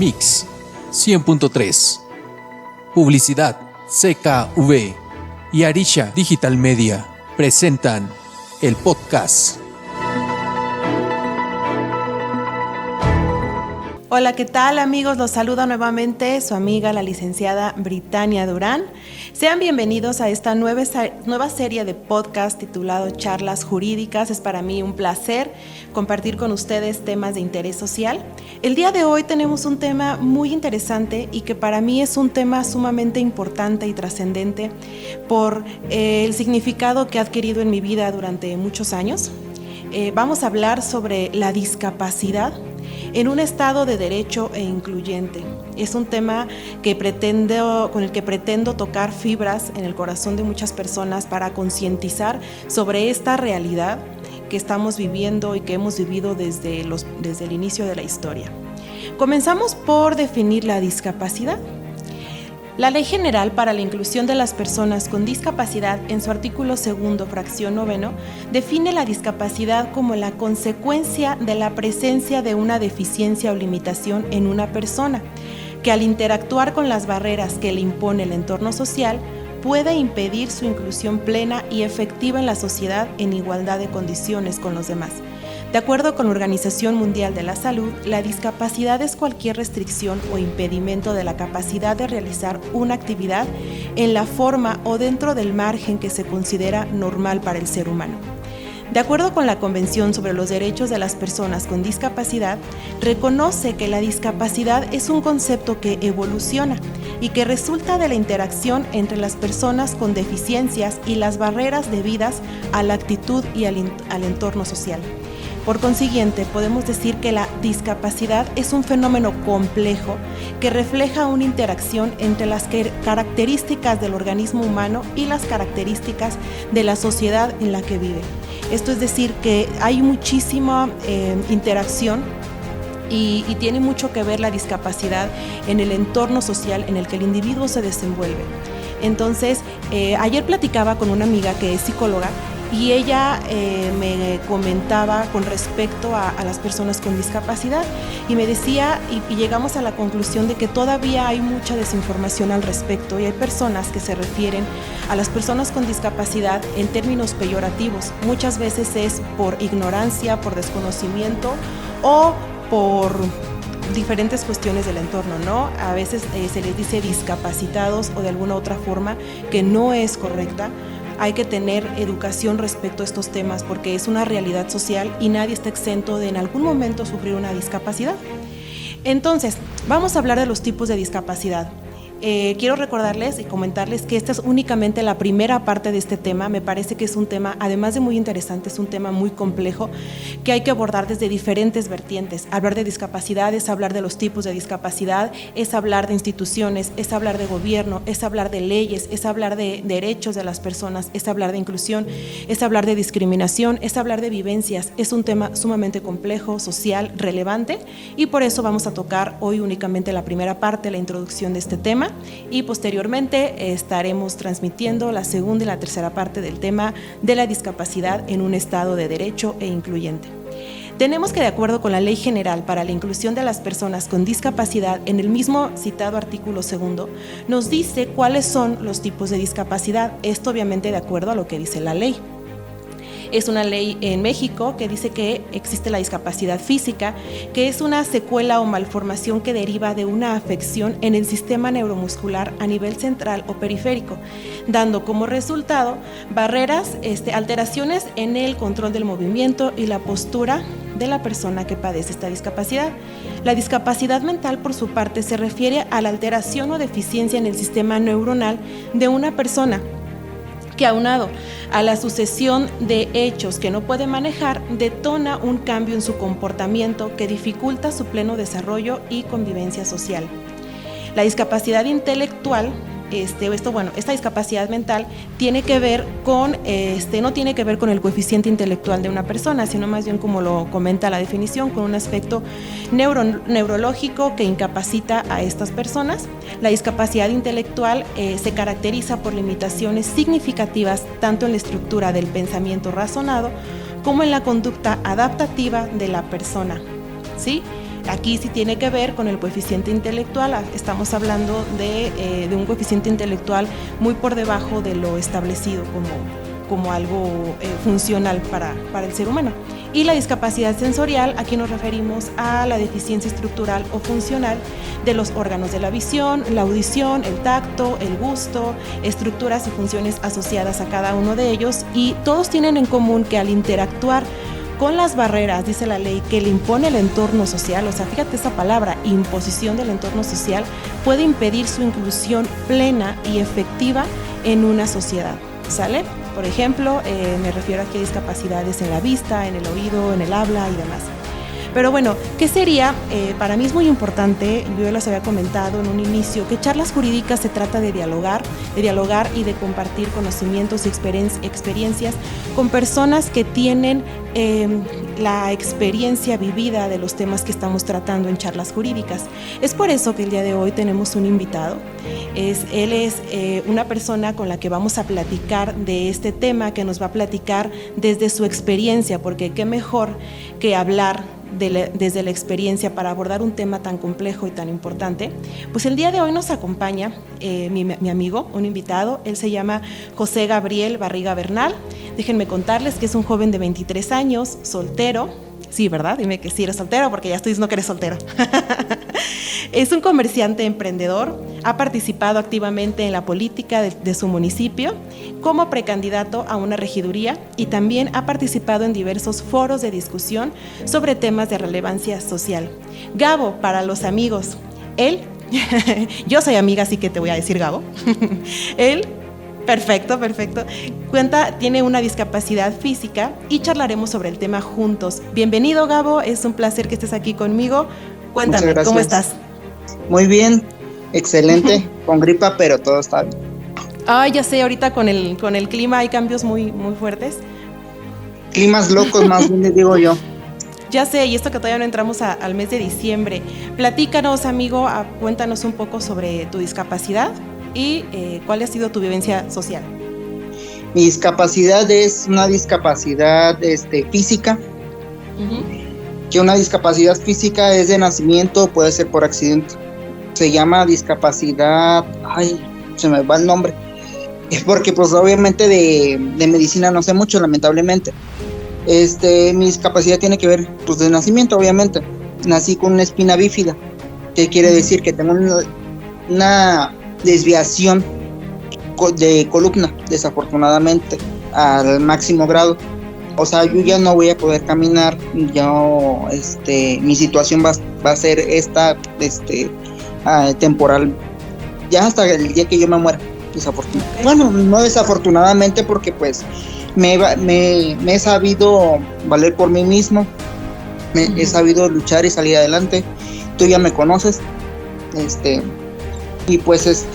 Mix 100.3. Publicidad CKV y Arisha Digital Media presentan el podcast. Hola, ¿qué tal amigos? Los saluda nuevamente su amiga la licenciada Brittania Durán. Sean bienvenidos a esta nueva serie de podcast titulado Charlas Jurídicas. Es para mí un placer compartir con ustedes temas de interés social. El día de hoy tenemos un tema muy interesante y que para mí es un tema sumamente importante y trascendente por el significado que ha adquirido en mi vida durante muchos años. Vamos a hablar sobre la discapacidad en un estado de derecho e incluyente. Es un tema con el que pretendo tocar fibras en el corazón de muchas personas para concientizar sobre esta realidad que estamos viviendo y que hemos vivido desde el inicio de la historia. Comenzamos por definir la discapacidad. La Ley General para la Inclusión de las Personas con Discapacidad, en su artículo 2, fracción 9, define la discapacidad como la consecuencia de la presencia de una deficiencia o limitación en una persona, que al interactuar con las barreras que le impone el entorno social, puede impedir su inclusión plena y efectiva en la sociedad en igualdad de condiciones con los demás. De acuerdo con la Organización Mundial de la Salud, la discapacidad es cualquier restricción o impedimento de la capacidad de realizar una actividad en la forma o dentro del margen que se considera normal para el ser humano. De acuerdo con la Convención sobre los Derechos de las Personas con Discapacidad, reconoce que la discapacidad es un concepto que evoluciona y que resulta de la interacción entre las personas con deficiencias y las barreras debidas a la actitud y al entorno social. Por consiguiente, podemos decir que la discapacidad es un fenómeno complejo que refleja una interacción entre las características del organismo humano y las características de la sociedad en la que vive. Esto es decir, que hay muchísima interacción y tiene mucho que ver la discapacidad en el entorno social en el que el individuo se desenvuelve. Entonces, ayer platicaba con una amiga que es psicóloga y ella me comentaba con respecto a las personas con discapacidad y me decía, y llegamos a la conclusión de que todavía hay mucha desinformación al respecto y hay personas que se refieren a las personas con discapacidad en términos peyorativos. Muchas veces es por ignorancia, por desconocimiento o por diferentes cuestiones del entorno, ¿no? A veces se les dice discapacitados o de alguna otra forma que no es correcta. Hay que tener educación respecto a estos temas porque es una realidad social y nadie está exento de en algún momento sufrir una discapacidad. Entonces, vamos a hablar de los tipos de discapacidad. Quiero recordarles y comentarles que esta es únicamente la primera parte de este tema. Me parece que es un tema, además de muy interesante, es un tema muy complejo que hay que abordar desde diferentes vertientes. Hablar de discapacidad es hablar de los tipos de discapacidad, es hablar de instituciones, es hablar de gobierno, es hablar de leyes, es hablar de derechos de las personas, es hablar de inclusión, es hablar de discriminación, es hablar de vivencias. Es un tema sumamente complejo, social, relevante y por eso vamos a tocar hoy únicamente la primera parte, la introducción de este tema. Y posteriormente estaremos transmitiendo la segunda y la tercera parte del tema de la discapacidad en un estado de derecho e incluyente. Tenemos que, de acuerdo con la Ley General para la Inclusión de las Personas con Discapacidad, en el mismo citado artículo 2, nos dice cuáles son los tipos de discapacidad. Esto obviamente de acuerdo a lo que dice la ley. Es una ley en México que dice que existe la discapacidad física, que es una secuela o malformación que deriva de una afección en el sistema neuromuscular a nivel central o periférico, dando como resultado barreras, alteraciones en el control del movimiento y la postura de la persona que padece esta discapacidad. La discapacidad mental, por su parte, se refiere a la alteración o deficiencia en el sistema neuronal de una persona que, aunado a la sucesión de hechos que no puede manejar, detona un cambio en su comportamiento que dificulta su pleno desarrollo y convivencia social. La discapacidad intelectual, esta discapacidad mental tiene que ver con, no tiene que ver con el coeficiente intelectual de una persona, sino más bien, como lo comenta la definición, con un aspecto neurológico que incapacita a estas personas. La discapacidad intelectual se caracteriza por limitaciones significativas tanto en la estructura del pensamiento razonado como en la conducta adaptativa de la persona, ¿sí? aquí sí tiene que ver con el coeficiente intelectual. Estamos hablando de un coeficiente intelectual muy por debajo de lo establecido como algo funcional para el ser humano. Y la discapacidad sensorial, aquí nos referimos a la deficiencia estructural o funcional de los órganos de la visión, la audición, el tacto, el gusto, estructuras y funciones asociadas a cada uno de ellos, y todos tienen en común que al interactuar con las barreras, dice la ley, que le impone el entorno social, o sea, fíjate esa palabra, imposición del entorno social, puede impedir su inclusión plena y efectiva en una sociedad, ¿sale? Por ejemplo, me refiero aquí a discapacidades en la vista, en el oído, en el habla y demás. Pero bueno, ¿qué sería? Para mí es muy importante, yo ya les había comentado en un inicio, que Charlas Jurídicas se trata de dialogar y de compartir conocimientos y experiencias con personas que tienen la experiencia vivida de los temas que estamos tratando en Charlas Jurídicas. Es por eso que el día de hoy tenemos un invitado. Él es una persona con la que vamos a platicar de este tema, que nos va a platicar desde su experiencia, porque qué mejor que hablar desde la experiencia para abordar un tema tan complejo y tan importante. Pues el día de hoy nos acompaña mi amigo, un invitado. Él se llama José Gabriel Barriga Bernal. Déjenme contarles que es un joven de 23 años, soltero. Sí, ¿verdad? Dime que sí eres soltero, porque ya estoy diciendo que eres soltero. Es un comerciante emprendedor, ha participado activamente en la política de su municipio como precandidato a una regiduría, y también ha participado en diversos foros de discusión sobre temas de relevancia social. Gabo, para los amigos, él, yo soy amiga, así que te voy a decir Gabo, él, perfecto, tiene una discapacidad física y charlaremos sobre el tema juntos. Bienvenido, Gabo, es un placer que estés aquí conmigo. Cuéntame, ¿cómo estás? Muy bien, excelente, con gripa, pero todo está bien. Ay, ya sé, ahorita con el clima hay cambios muy, muy fuertes. Climas locos, más bien les digo yo. Ya sé, y esto que todavía no entramos al mes de diciembre. Platícanos, amigo, cuéntanos un poco sobre tu discapacidad y cuál ha sido tu vivencia social. Mi discapacidad es una discapacidad física. Uh-huh. Que una discapacidad física es de nacimiento, puede ser por accidente. Se llama discapacidad, se me va el nombre. Es porque pues obviamente de medicina no sé mucho, lamentablemente. Mi discapacidad tiene que ver pues de nacimiento, obviamente. Nací con una espina bífida, que quiere decir que tengo una desviación de columna, desafortunadamente, al máximo grado. O sea, yo ya no voy a poder caminar, mi situación va a ser esta, temporal, ya hasta el día que yo me muera, desafortunadamente. Okay. Bueno, no desafortunadamente, porque pues me he sabido valer por mí mismo, he sabido luchar y salir adelante. Tú ya me conoces, y pues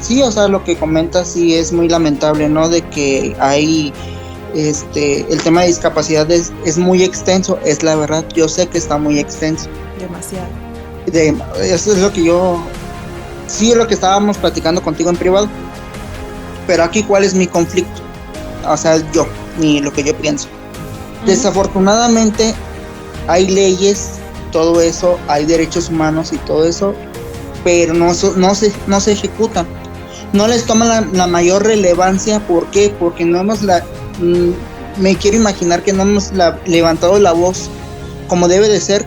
sí, o sea, lo que comentas sí es muy lamentable, ¿no? De que hay el tema de discapacidad es muy extenso, es la verdad, yo sé que está muy extenso. Demasiado. Eso es lo que sí es lo que estábamos platicando contigo en privado, pero aquí ¿cuál es mi conflicto? O sea, lo que yo pienso. Uh-huh. Desafortunadamente hay leyes, todo eso, hay derechos humanos y todo eso, pero no se ejecutan, no les toman la mayor relevancia. ¿Por qué? Porque no hemos me quiero imaginar que no hemos levantado la voz como debe de ser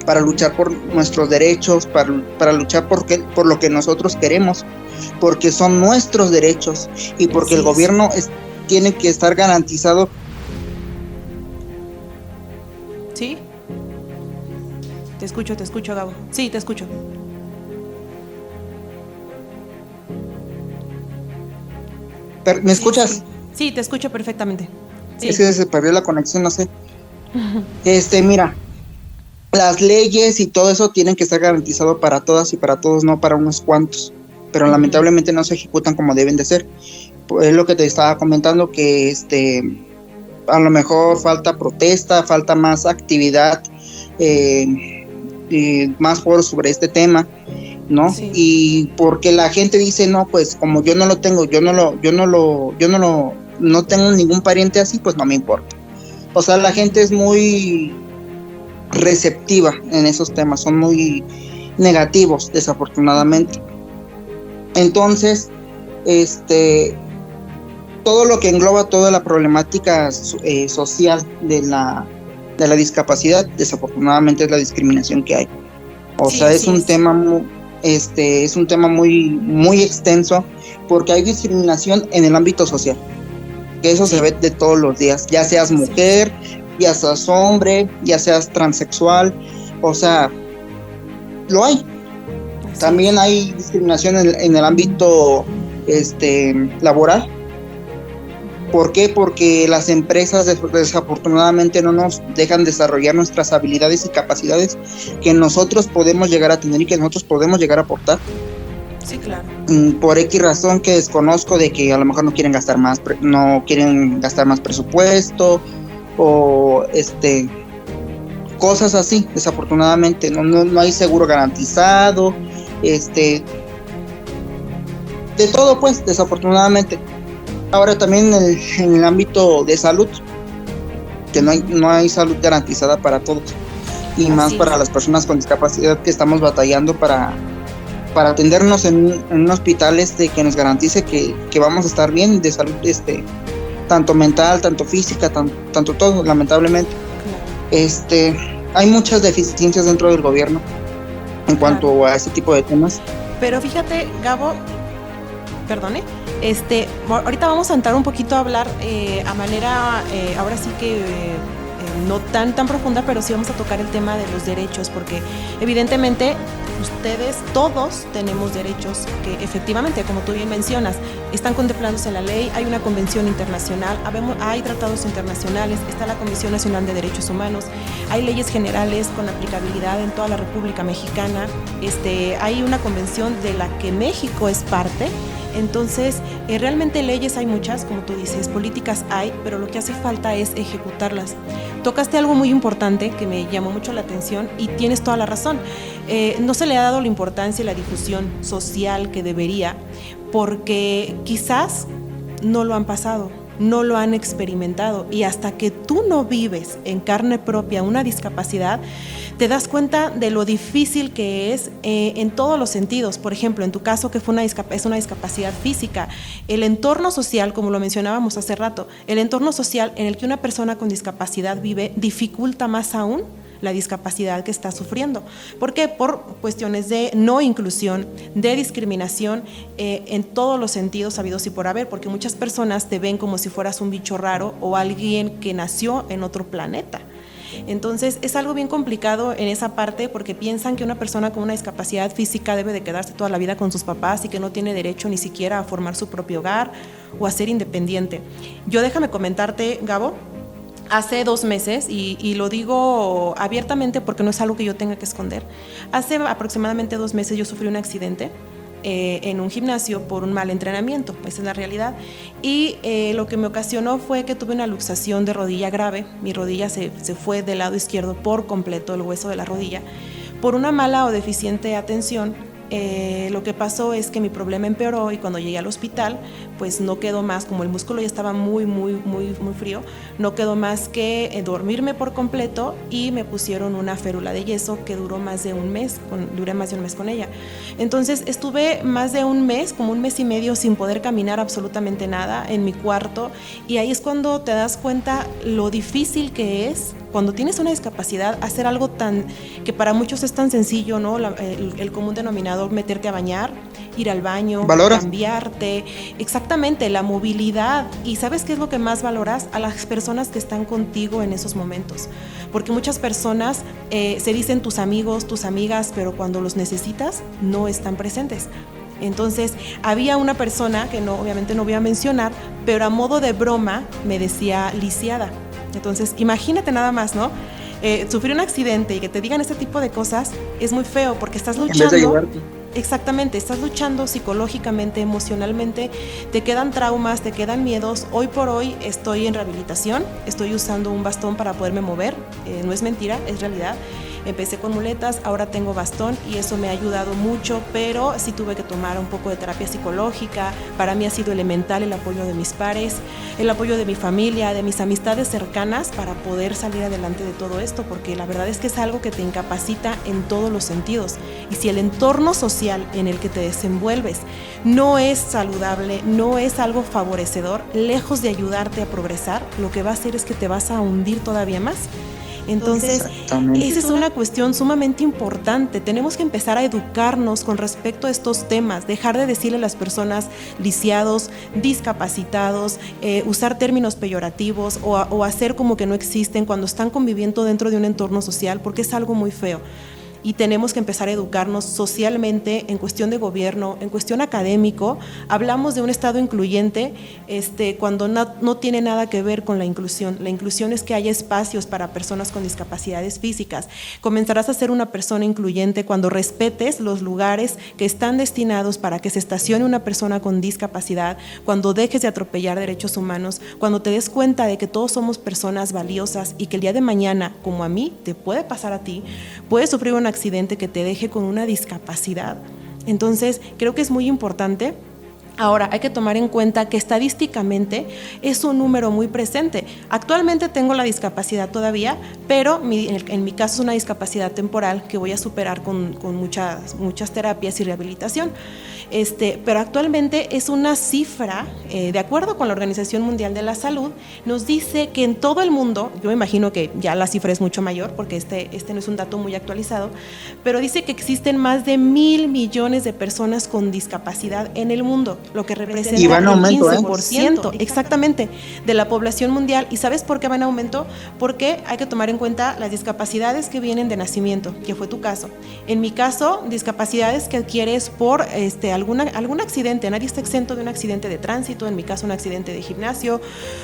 para luchar por nuestros derechos, para luchar por lo que nosotros queremos, porque son nuestros derechos y porque el gobierno tiene que estar garantizado. ¿Sí? Te escucho, Gabo. Sí, te escucho. ¿Me escuchas? Sí, te escucho perfectamente. Sí. Es que se perdió la conexión, no sé. Mira, las leyes y todo eso tienen que estar garantizado para todas y para todos, no para unos cuantos, pero lamentablemente no se ejecutan como deben de ser. Es lo que te estaba comentando, que a lo mejor falta protesta, falta más actividad, y más foros sobre este tema, ¿no? Sí. Y porque la gente dice, no, pues como yo no lo tengo, no tengo ningún pariente así, pues no me importa. O sea, la gente es muy receptiva en esos temas, son muy negativos, desafortunadamente. Entonces, todo lo que engloba toda la problemática social de la discapacidad, desafortunadamente es la discriminación que hay. O sea, es un tema muy, muy extenso, porque hay discriminación en el ámbito social, que eso se ve de todos los días, ya seas mujer, ya seas hombre, ya seas transexual, o sea, lo hay. También hay discriminación en el ámbito laboral. ¿Por qué? Porque las empresas desafortunadamente no nos dejan desarrollar nuestras habilidades y capacidades que nosotros podemos llegar a tener y que nosotros podemos llegar a aportar. Sí, claro. Por X razón que desconozco, de que a lo mejor no quieren gastar más presupuesto, o cosas así, desafortunadamente. No hay seguro garantizado, de todo, pues, desafortunadamente. Ahora también en el ámbito de salud, que no hay salud garantizada para todos, y así más para las personas con discapacidad, que estamos batallando para atendernos en un hospital que nos garantice que vamos a estar bien de salud, tanto mental, tanto física, tanto todo, lamentablemente. Hay muchas deficiencias dentro del gobierno en cuanto a ese tipo de temas. Pero fíjate, Gabo, perdone, ahorita vamos a entrar un poquito a hablar a manera, ahora sí que no tan profunda, pero sí vamos a tocar el tema de los derechos, porque evidentemente ustedes todos tenemos derechos que efectivamente, como tú bien mencionas, están contemplados en la ley. Hay una convención internacional, hay tratados internacionales, está la Comisión Nacional de Derechos Humanos, hay leyes generales con aplicabilidad en toda la República Mexicana, hay una convención de la que México es parte. Entonces, realmente leyes hay muchas, como tú dices, políticas hay, pero lo que hace falta es ejecutarlas. Tocaste algo muy importante que me llamó mucho la atención y tienes toda la razón. No se le ha dado la importancia y la difusión social que debería, porque quizás no lo han pasado, no lo han experimentado, y hasta que tú no vives en carne propia una discapacidad, te das cuenta de lo difícil que es en todos los sentidos. Por ejemplo, en tu caso, que es una discapacidad física, el entorno social, como lo mencionábamos hace rato, el entorno social en el que una persona con discapacidad vive dificulta más aún la discapacidad que está sufriendo. ¿Por qué? Por cuestiones de no inclusión, de discriminación en todos los sentidos habidos y por haber, porque muchas personas te ven como si fueras un bicho raro o alguien que nació en otro planeta. Entonces es algo bien complicado en esa parte, porque piensan que una persona con una discapacidad física debe de quedarse toda la vida con sus papás y que no tiene derecho ni siquiera a formar su propio hogar o a ser independiente. Yo, déjame comentarte, Gabo, hace 2 meses, y lo digo abiertamente porque no es algo que yo tenga que esconder, hace aproximadamente 2 meses yo sufrí un accidente en un gimnasio por un mal entrenamiento, esa es la realidad, y lo que me ocasionó fue que tuve una luxación de rodilla grave. Mi rodilla se fue del lado izquierdo por completo, el hueso de la rodilla, por una mala o deficiente atención. Lo que pasó es que mi problema empeoró, y cuando llegué al hospital, pues no quedó más, como el músculo ya estaba muy frío, no quedó más que dormirme por completo, y me pusieron una férula de yeso que duré más de un mes con ella. Entonces estuve más de un mes, como 1 mes y medio, sin poder caminar absolutamente nada en mi cuarto, y ahí es cuando te das cuenta lo difícil que es cuando tienes una discapacidad hacer algo que para muchos es tan sencillo, ¿no? El común denominador, meterte a bañar, ir al baño, ¿valoras? Cambiarte, exactamente, la movilidad. ¿Y sabes qué es lo que más valoras? A las personas que están contigo en esos momentos, porque muchas personas se dicen tus amigos, tus amigas, pero cuando los necesitas no están presentes. Entonces había una persona que obviamente no voy a mencionar, pero a modo de broma me decía lisiada. Entonces imagínate nada más, ¿no? Sufrir un accidente y que te digan este tipo de cosas es muy feo, porque estás luchando. Exactamente, estás luchando psicológicamente, emocionalmente, te quedan traumas, te quedan miedos. Hoy por hoy estoy en rehabilitación, estoy usando un bastón para poderme mover, no es mentira, es realidad. Empecé con muletas, ahora tengo bastón y eso me ha ayudado mucho, pero sí tuve que tomar un poco de terapia psicológica. Para mí ha sido elemental el apoyo de mis pares, el apoyo de mi familia, de mis amistades cercanas para poder salir adelante de todo esto, porque la verdad es que es algo que te incapacita en todos los sentidos. Y si el entorno social en el que te desenvuelves no es saludable, no es algo favorecedor, lejos de ayudarte a progresar, lo que va a hacer es que te vas a hundir todavía más. Entonces, esa es una cuestión sumamente importante. Tenemos que empezar a educarnos con respecto a estos temas, dejar de decirle a las personas lisiados, discapacitados, usar términos peyorativos o hacer como que no existen cuando están conviviendo dentro de un entorno social, porque es algo muy feo. Y tenemos que empezar a educarnos socialmente en cuestión de gobierno, en cuestión académico. Hablamos de un Estado incluyente cuando no tiene nada que ver con la inclusión. La inclusión es que haya espacios para personas con discapacidades físicas. Comenzarás a ser una persona incluyente cuando respetes los lugares que están destinados para que se estacione una persona con discapacidad, cuando dejes de atropellar derechos humanos, cuando te des cuenta de que todos somos personas valiosas y que el día de mañana, como a mí, te puede pasar a ti, puedes sufrir una accidente que te deje con una discapacidad. Entonces, creo que es muy importante. Ahora, hay que tomar en cuenta que estadísticamente es un número muy presente. Actualmente tengo la discapacidad todavía, pero en mi caso es una discapacidad temporal que voy a superar con muchas terapias y rehabilitación. Pero actualmente es una cifra, de acuerdo con la Organización Mundial de la Salud, nos dice que en todo el mundo, yo imagino que ya la cifra es mucho mayor porque este no es un dato muy actualizado, pero dice que existen más de 1,000 millones de personas con discapacidad en el mundo, lo que representa y va en aumento, el 15%, exactamente, de la población mundial. ¿Y sabes por qué va en aumento? Porque hay que tomar en cuenta las discapacidades que vienen de nacimiento, que fue tu caso. En mi caso, discapacidades que adquieres por algún accidente. Nadie está exento de un accidente de tránsito, en mi caso un accidente de gimnasio,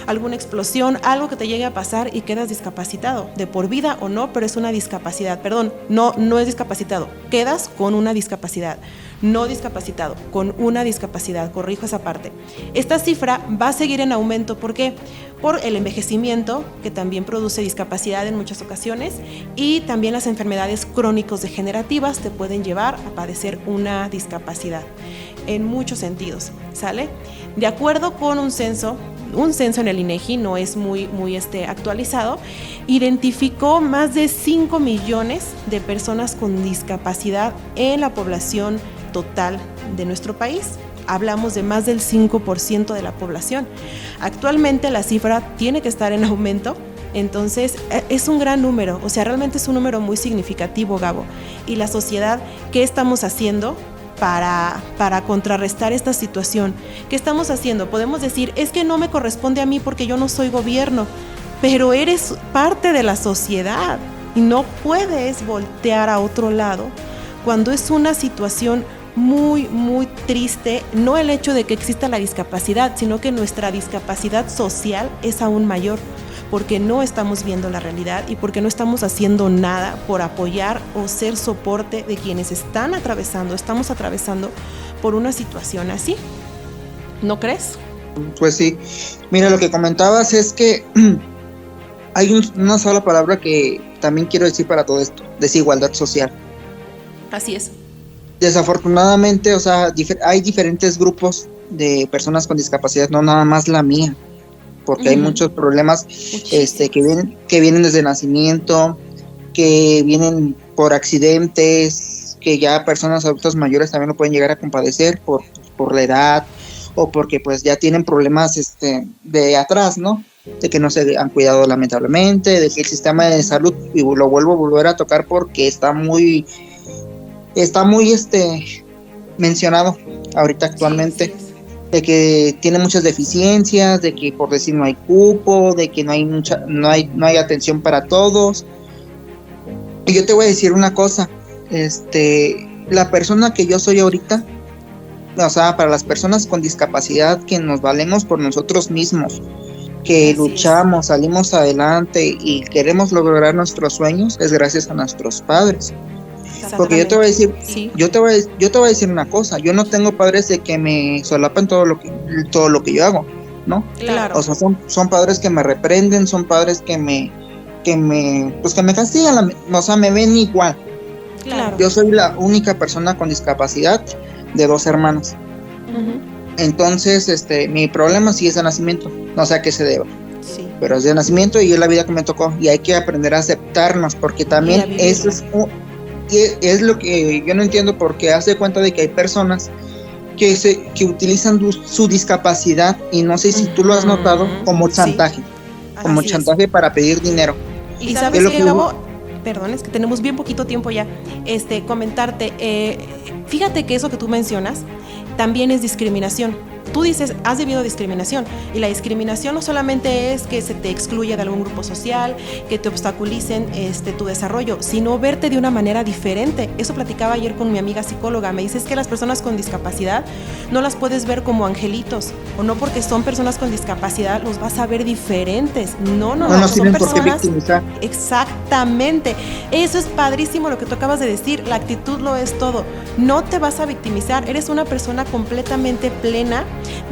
alguna explosión, algo que te llegue a pasar y quedas discapacitado, de por vida o no, pero es una discapacidad. Perdón, no es discapacitado, quedas con una discapacidad. No discapacitado, con una discapacidad, corrijo esa parte. Esta cifra va a seguir en aumento, ¿por qué? Por el envejecimiento, que también produce discapacidad en muchas ocasiones, y también las enfermedades crónicos degenerativas te pueden llevar a padecer una discapacidad, en muchos sentidos, ¿sale? De acuerdo con un censo en el INEGI, no es muy actualizado, identificó más de 5 millones de personas con discapacidad en la población total de nuestro país. Hablamos de más del 5% de la población. Actualmente la cifra tiene que estar en aumento, entonces es un gran número, o sea, realmente es un número muy significativo, Gabo. Y la sociedad, ¿qué estamos haciendo para contrarrestar esta situación? ¿Qué estamos haciendo? Podemos decir, es que no me corresponde a mí porque yo no soy gobierno, pero eres parte de la sociedad y no puedes voltear a otro lado cuando es una situación muy, muy triste, no el hecho de que exista la discapacidad, sino que nuestra discapacidad social es aún mayor, porque no estamos viendo la realidad y porque no estamos haciendo nada por apoyar o ser soporte de quienes estamos atravesando por una situación así. ¿No crees? Pues sí. Mira, lo que comentabas es que hay una sola palabra que también quiero decir para todo esto: desigualdad social. Así es. Desafortunadamente, o sea, hay diferentes grupos de personas con discapacidad, no nada más la mía, porque hay muchos problemas que vienen desde nacimiento, que vienen por accidentes, que ya personas adultas mayores también lo pueden llegar a compadecer por la edad, o porque pues ya tienen problemas de atrás, ¿no? De que no se han cuidado lamentablemente, de que el sistema de salud, y lo vuelvo a volver a tocar porque está muy mencionado ahorita actualmente, de que tiene muchas deficiencias, de que por decir no hay cupo, de que no hay atención para todos. Y yo te voy a decir una cosa, la persona que yo soy ahorita, o sea, para las personas con discapacidad que nos valemos por nosotros mismos, que luchamos, salimos adelante y queremos lograr nuestros sueños, es gracias a nuestros padres. Porque yo te voy a decir, yo te voy a decir una cosa, yo no tengo padres de que me solapan todo lo que yo hago, ¿no? Claro. O sea, son padres que me reprenden, son padres que que me castigan, o sea, me ven igual. Claro. Yo soy la única persona con discapacidad de 2 hermanos. Ujú. Entonces, mi problema sí es de nacimiento, no sé a qué se deba, Sí. pero es de nacimiento y es la vida que me tocó y hay que aprender a aceptarnos, porque también eso es lo que yo no entiendo, porque hace cuenta de que hay personas que utilizan su discapacidad, y no sé si tú lo has notado, como chantaje, como Así chantaje es. para pedir dinero. Y sabes lo qué, que Gabo, perdón, es que tenemos bien poquito tiempo ya, comentarte, fíjate que eso que tú mencionas también es discriminación. Tú dices, has vivido discriminación, y la discriminación no solamente es que se te excluya de algún grupo social, que te obstaculicen tu desarrollo, sino verte de una manera diferente. Eso platicaba ayer con mi amiga psicóloga. Me dice, es que las personas con discapacidad no las puedes ver como angelitos, o no porque son personas con discapacidad los vas a ver diferentes. No, son personas. Exactamente. Eso es padrísimo lo que tú acabas de decir. La actitud lo es todo. No te vas a victimizar. Eres una persona completamente plena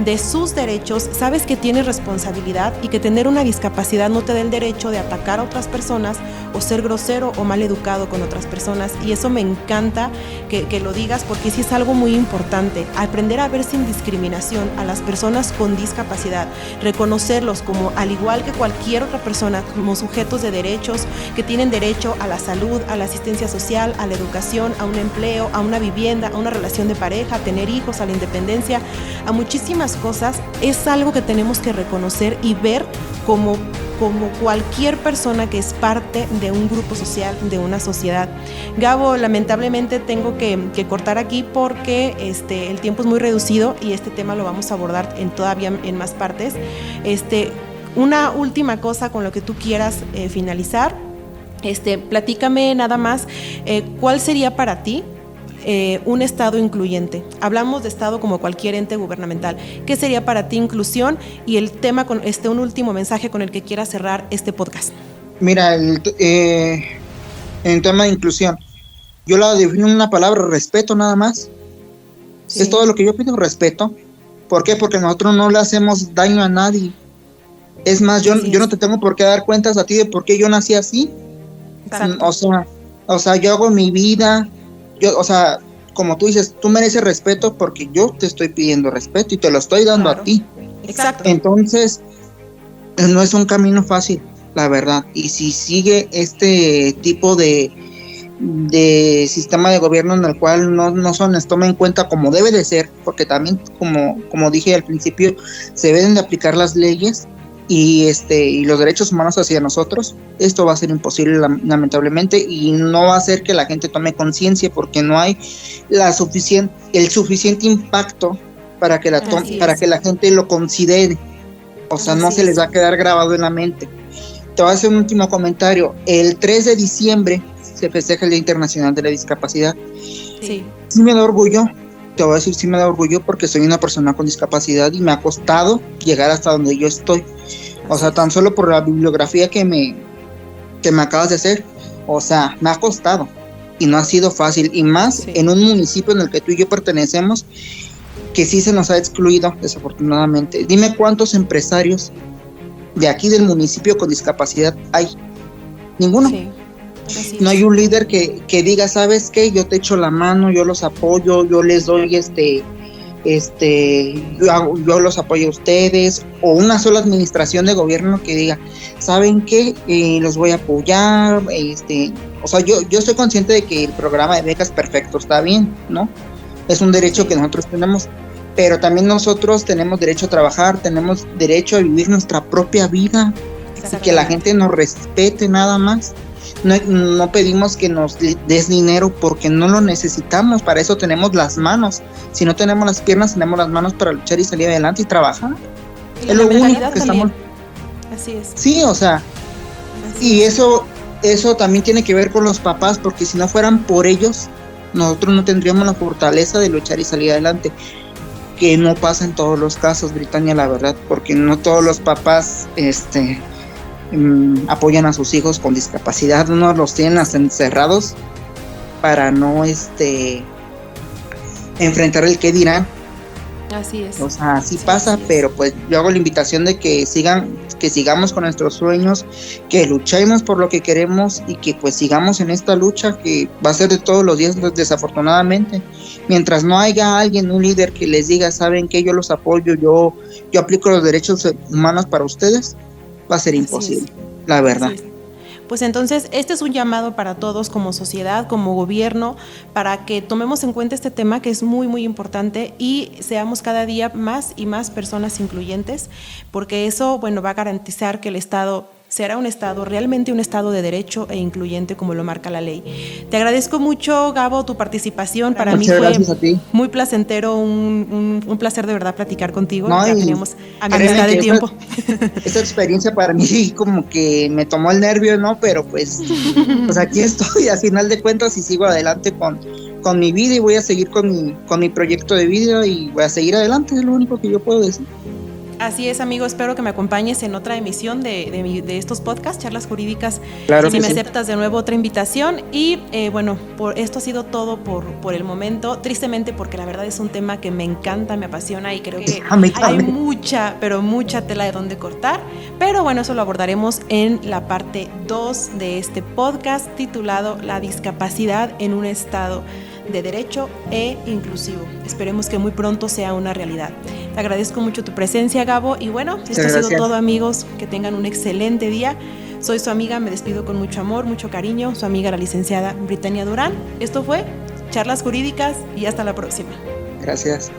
de sus derechos, sabes que tienes responsabilidad y que tener una discapacidad no te da el derecho de atacar a otras personas o ser grosero o mal educado con otras personas, y eso me encanta que lo digas, porque sí es algo muy importante, aprender a ver sin discriminación a las personas con discapacidad, reconocerlos como, al igual que cualquier otra persona, como sujetos de derechos que tienen derecho a la salud, a la asistencia social, a la educación, a un empleo, a una vivienda, a una relación de pareja, a tener hijos, a la independencia, a muchísimas cosas. Es algo que tenemos que reconocer y ver como cualquier persona que es parte de un grupo social, de una sociedad. Gabo, lamentablemente tengo que cortar aquí porque el tiempo es muy reducido y este tema lo vamos a abordar todavía en más partes. Una última cosa con lo que tú quieras finalizar. Platícame nada más, ¿cuál sería para ti un Estado incluyente? Hablamos de Estado como cualquier ente gubernamental. ¿Qué sería para ti inclusión? Y el tema, con un último mensaje con el que quieras cerrar este podcast. Mira, en tema de inclusión, yo la defino en una palabra: respeto, nada más. Sí. Es todo lo que yo pido, respeto. ¿Por qué? Porque nosotros no le hacemos daño a nadie. Es más, yo no te tengo por qué dar cuentas a ti de por qué yo nací así. O sea, yo hago mi vida. Como tú dices, tú mereces respeto porque yo te estoy pidiendo respeto y te lo estoy dando a ti. Exacto. Entonces, no es un camino fácil, la verdad. Y si sigue este tipo de sistema de gobierno en el cual no se nos toma en cuenta como debe de ser, porque también, como dije al principio, se deben de aplicar las leyes y los derechos humanos hacia nosotros, esto va a ser imposible, lamentablemente, y no va a hacer que la gente tome conciencia, porque no hay el suficiente impacto para que la gente lo considere. O sea, no se les va a quedar grabado en la mente. Te voy a hacer un último comentario. El 3 de diciembre se festeja el Día Internacional de la Discapacidad. Sí me da orgullo. Te voy a decir, sí me da orgullo, porque soy una persona con discapacidad y me ha costado llegar hasta donde yo estoy. O sea, tan solo por la bibliografía que me acabas de hacer. O sea, me ha costado y no ha sido fácil, y más en un municipio en el que tú y yo pertenecemos, que sí se nos ha excluido, desafortunadamente. Dime cuántos empresarios de aquí del municipio con discapacidad hay. Ninguno. No hay un líder que diga, ¿sabes qué? Yo te echo la mano, yo los apoyo, yo les doy yo los apoyo a ustedes, o una sola administración de gobierno que diga, ¿saben qué? Los voy a apoyar. O sea, yo estoy consciente de que el programa de becas perfecto está bien, ¿no? Es un derecho que nosotros tenemos, pero también nosotros tenemos derecho a trabajar, tenemos derecho a vivir nuestra propia vida y que la gente nos respete, nada más. No pedimos que nos des dinero porque no lo necesitamos, para eso tenemos las manos. Si no tenemos las piernas, tenemos las manos para luchar y salir adelante y trabajar. Es lo único que estamos. Así es. Sí, o sea, y eso también tiene que ver con los papás, porque si no fueran por ellos, nosotros no tendríamos la fortaleza de luchar y salir adelante, que no pasa en todos los casos, Britannia, la verdad, porque no todos los papás apoyan a sus hijos con discapacidad. Unos los tienen hasta encerrados para no enfrentar el qué dirán, Así es. O sea, sí pasa, pero pues yo hago la invitación de que sigamos con nuestros sueños, que luchemos por lo que queremos y que pues sigamos en esta lucha que va a ser de todos los días, desafortunadamente. Mientras no haya alguien, un líder que les diga, saben que yo los apoyo, yo aplico los derechos humanos para ustedes, va a ser imposible, la verdad. Pues entonces este es un llamado para todos como sociedad, como gobierno, para que tomemos en cuenta este tema que es muy muy importante y seamos cada día más y más personas incluyentes, porque eso, bueno, va a garantizar que el Estado será un Estado, realmente un Estado de derecho e incluyente como lo marca la ley. Te agradezco mucho, Gabo, tu participación. Para mí fue muy placentero, un placer de verdad platicar contigo. No, ya teníamos amistad de tiempo. Esta experiencia para mí como que me tomó el nervio, ¿no? Pero pues aquí estoy, a final de cuentas, y sigo adelante con mi vida y voy a seguir con mi proyecto de vida y voy a seguir adelante, es lo único que yo puedo decir. Así es, amigo, espero que me acompañes en otra emisión de estos podcasts, charlas jurídicas. Claro, si me aceptas de nuevo otra invitación. Y bueno, esto ha sido todo por el momento, tristemente, porque la verdad es un tema que me encanta, me apasiona y creo que hay mucha, pero mucha tela de donde cortar. Pero bueno, eso lo abordaremos en la parte 2 de este podcast titulado La discapacidad en un estado de derecho e inclusivo. Esperemos que muy pronto sea una realidad. Te agradezco mucho tu presencia, Gabo, y bueno, esto ha sido todo, amigos. Que tengan un excelente día. Soy su amiga, me despido con mucho amor, mucho cariño, su amiga la licenciada Britania Durán. Esto fue Charlas Jurídicas y hasta la próxima. Gracias.